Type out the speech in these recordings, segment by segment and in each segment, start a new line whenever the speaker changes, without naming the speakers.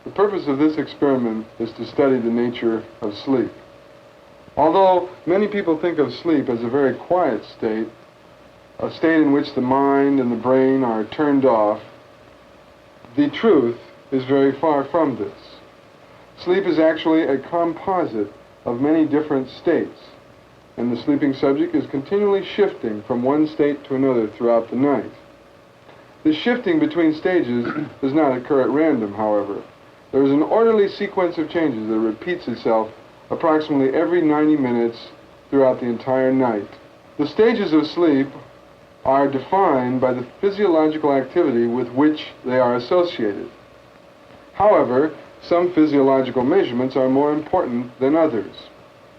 The purpose of this experiment is to study the nature of sleep. Although many people think of sleep as a very quiet state, a state in which the mind and the brain are turned off, the truth is very far from this. Sleep is actually a composite of many different states, and the sleeping subject is continually shifting from one state to another throughout the night. This shifting between stages does not occur at random, however. There is an orderly sequence of changes that repeats itself approximately every 90 minutes throughout the entire night. The stages of sleep are defined by the physiological activity with which they are associated. However, some physiological measurements are more important than others.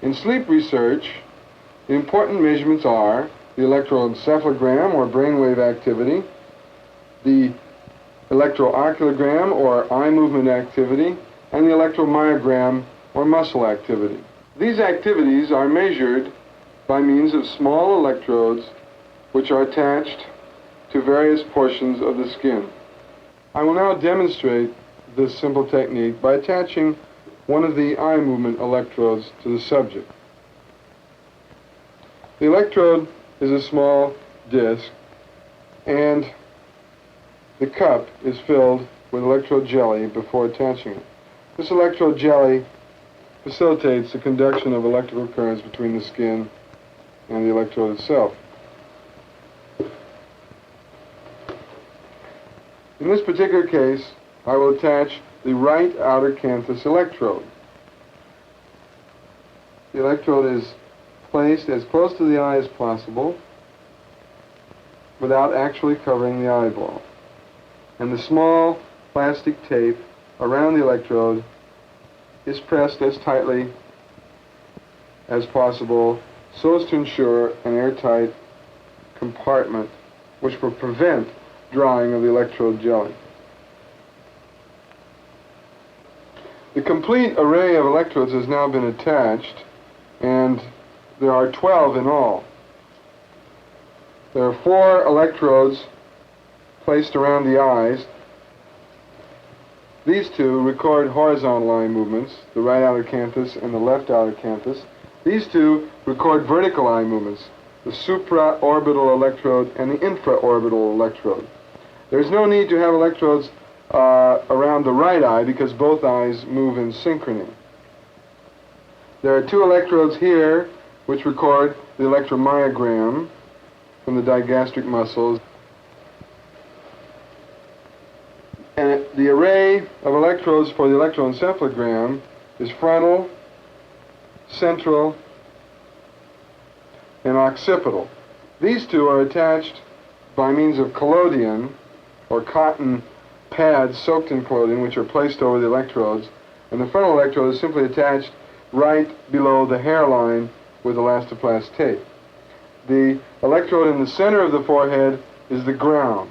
In sleep research, the important measurements are the electroencephalogram, or brainwave activity, the electrooculogram, or eye movement activity, and the electromyogram, or muscle activity. These activities are measured by means of small electrodes which are attached to various portions of the skin. I will now demonstrate this simple technique by attaching one of the eye movement electrodes to the subject. The electrode is a small disc, and the cup is filled with electrode jelly before attaching it. This electrode jelly facilitates the conduction of electrical currents between the skin and the electrode itself. In this particular case, I will attach the right outer canthus electrode. The electrode is placed as close to the eye as possible without actually covering the eyeball. And the small plastic tape around the electrode is pressed as tightly as possible so as to ensure an airtight compartment which will prevent drying of the electrode jelly. The complete array of electrodes has now been attached, and there are 12 in all. There are 4 electrodes placed around the eyes. These 2 record horizontal eye movements, the right outer canthus and the left outer canthus. These 2 record vertical eye movements, the supraorbital electrode and the infraorbital electrode. There's no need to have electrodes around the right eye because both eyes move in synchrony. There are 2 electrodes here which record the electromyogram from the digastric muscles. And the array of electrodes for the electroencephalogram is frontal, central, and occipital. These 2 are attached by means of collodion, or cotton pads soaked in collodion, which are placed over the electrodes, and the frontal electrode is simply attached right below the hairline with elastoplast tape. The electrode in the center of the forehead is the ground.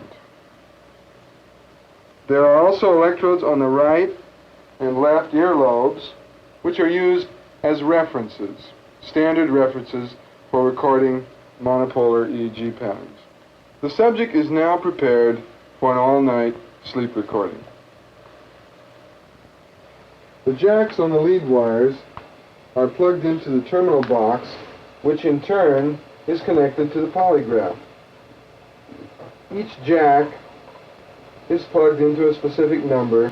There are also electrodes on the right and left earlobes, which are used as references, standard references for recording monopolar EEG patterns. The subject is now prepared for an all-night sleep recording. The jacks on the lead wires are plugged into the terminal box, which in turn is connected to the polygraph. Each jack is plugged into a specific number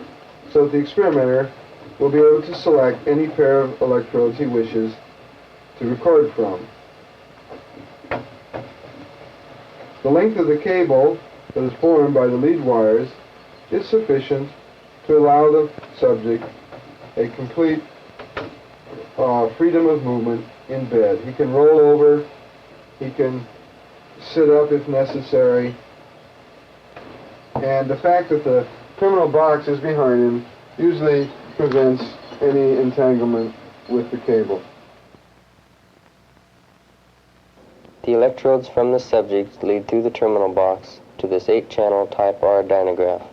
so that the experimenter will be able to select any pair of electrodes he wishes to record from. The length of the cable that is formed by the lead wires is sufficient to allow the subject a complete freedom of movement in bed. He can roll over, he can sit up if necessary, and the fact that the terminal box is behind him usually prevents any entanglement with the cable.
The electrodes from the subject lead through the terminal box to this 8-channel type R dynograph.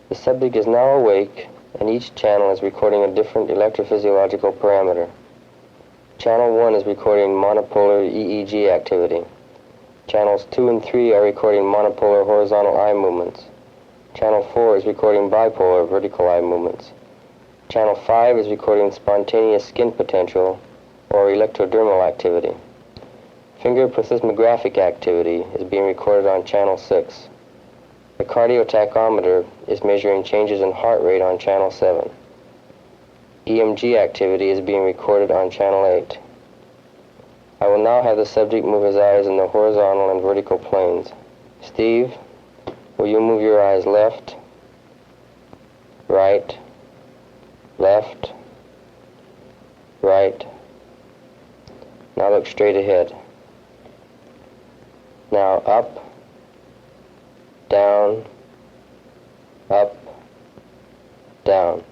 The subject is now awake, and each channel is recording a different electrophysiological parameter. Channel 1 is recording monopolar EEG activity. Channels 2 and 3 are recording monopolar horizontal eye movements. Channel 4 is recording bipolar vertical eye movements. Channel 5 is recording spontaneous skin potential or electrodermal activity. Finger plethysmographic activity is being recorded on Channel 6. The cardiotachometer is measuring changes in heart rate on Channel 7. EMG activity is being recorded on Channel 8. I will now have the subject move his eyes in the horizontal and vertical planes. Steve, will you move your eyes left, right, left, right. Now look straight ahead. Now up, down, up, down.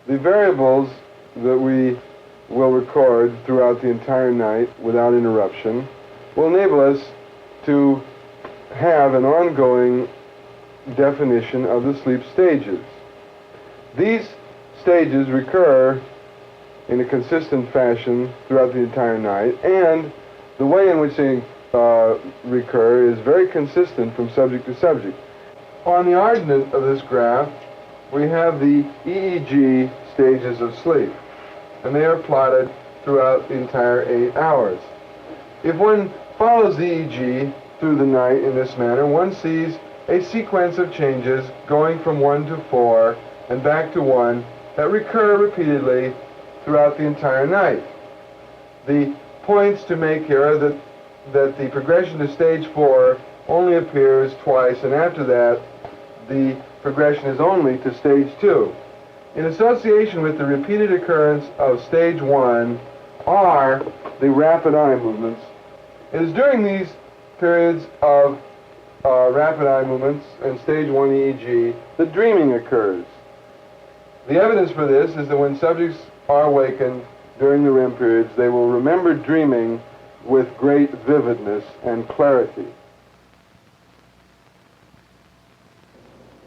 The variables that we will record throughout the entire night without interruption will enable us to have an ongoing definition of the sleep stages. These stages recur in a consistent fashion throughout the entire night, and the way in which they recur is very consistent from subject to subject. On the ordinate of this graph, we have the EEG stages of sleep, and they are plotted throughout the entire 8 hours. If one follows the EEG through the night in this manner, one sees a sequence of changes going from 1 to 4 and back to 1 that recur repeatedly throughout the entire night. The points to make here are that the progression to stage 4 only appears twice, and after that the progression is only to stage 2. In association with the repeated occurrence of stage 1 are the rapid eye movements. It is during these periods of rapid eye movements and stage 1 EEG that dreaming occurs. The evidence for this is that when subjects are awakened during the REM periods, they will remember dreaming with great vividness and clarity.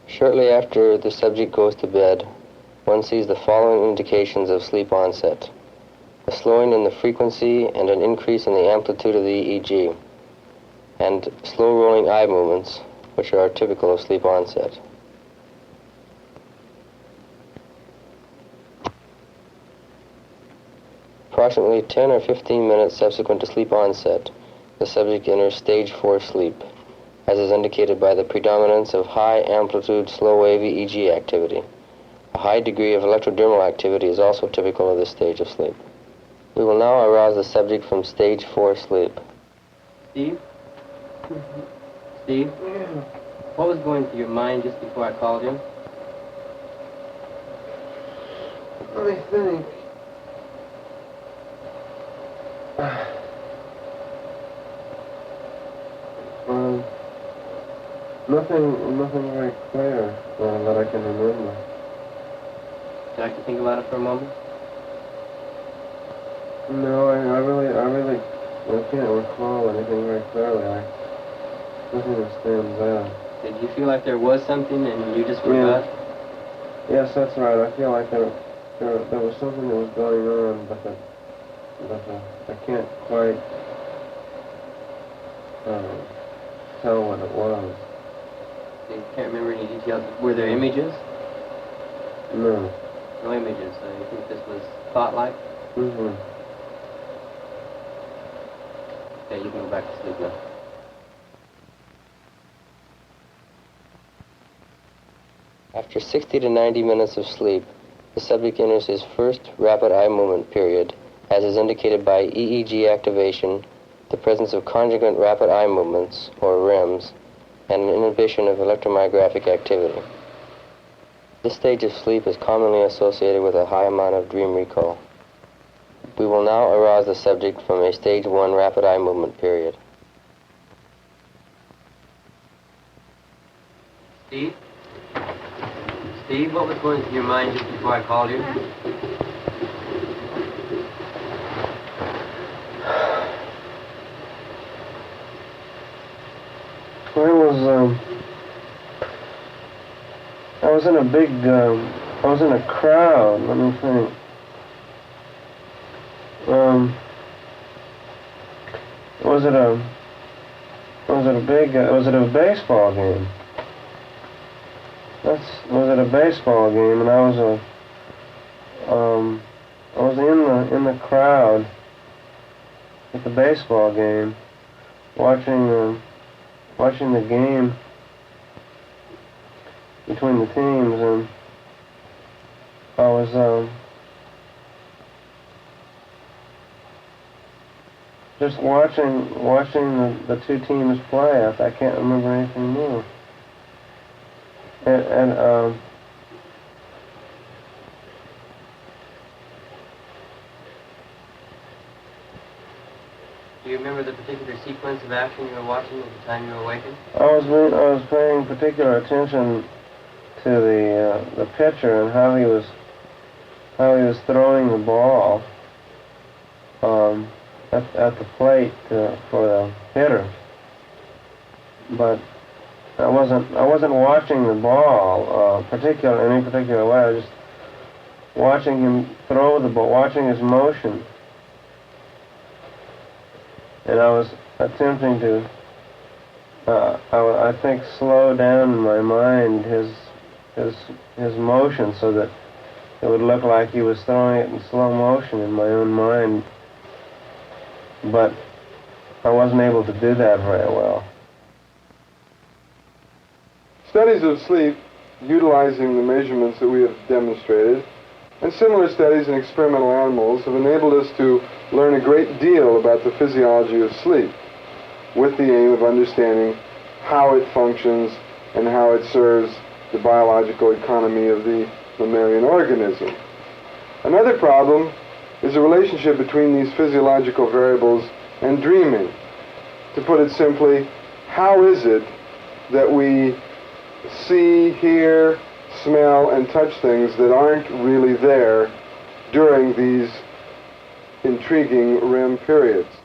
Shortly after the subject goes to bed, one sees the following indications of sleep onset: a slowing in the frequency and an increase in the amplitude of the EEG, and slow rolling eye movements, which are typical of sleep onset. Approximately 10 or 15 minutes subsequent to sleep onset, the subject enters stage 4 sleep, as is indicated by the predominance of high amplitude slow wave EEG activity. A high degree of electrodermal activity is also typical of this stage of sleep. We will now arouse the subject from stage 4 sleep.
Steve? Steve?
Yeah.
What was going through your mind just before I called you?
I think nothing very clear that I can remember.
Did I have to think about it for a moment?
No, I can't recall anything very clearly. Nothing that stands out.
Did you feel like there was something and you just forgot?
Yes, that's right. I feel like there was something that was going on, but I can't quite tell what it was.
You can't remember any details. Were there images?
No.
No images. So you think this was thought-like?
Mm-hmm.
Okay, you can go back to sleep now.
After 60 to 90 minutes of sleep, the subject enters his first rapid eye movement period, as is indicated by EEG activation, the presence of conjugate rapid eye movements, or REMs, and an inhibition of electromyographic activity. This stage of sleep is commonly associated with a high amount of dream recall. We will now arouse the subject from a stage 1 rapid eye movement period.
Steve? Steve, what was going through your mind just before I called you?
I was in a big
I was in a crowd. Let me think. Was it a baseball game? Was it a baseball game? And I was in the crowd at the baseball game, watching the game between the teams, and I was just watching the two teams play. I can't remember anything more. And
Do you remember the particular sequence of action you were watching at the time you were awakened?
I was paying particular attention to the pitcher and how he was throwing the ball at the plate for the hitter. But I wasn't watching the ball in any particular way. I was just watching him throw the ball, watching his motion. And I was attempting to, I think, slow down in my mind his motion so that it would look like he was throwing it in slow motion in my own mind. But I wasn't able to do that very well.
Studies of sleep, utilizing the measurements that we have demonstrated, and similar studies in experimental animals have enabled us to learn a great deal about the physiology of sleep, with the aim of understanding how it functions and how it serves the biological economy of the mammalian organism. Another problem is the relationship between these physiological variables and dreaming. To put it simply, how is it that we see, hear, smell, and touch things that aren't really there during these intriguing REM periods?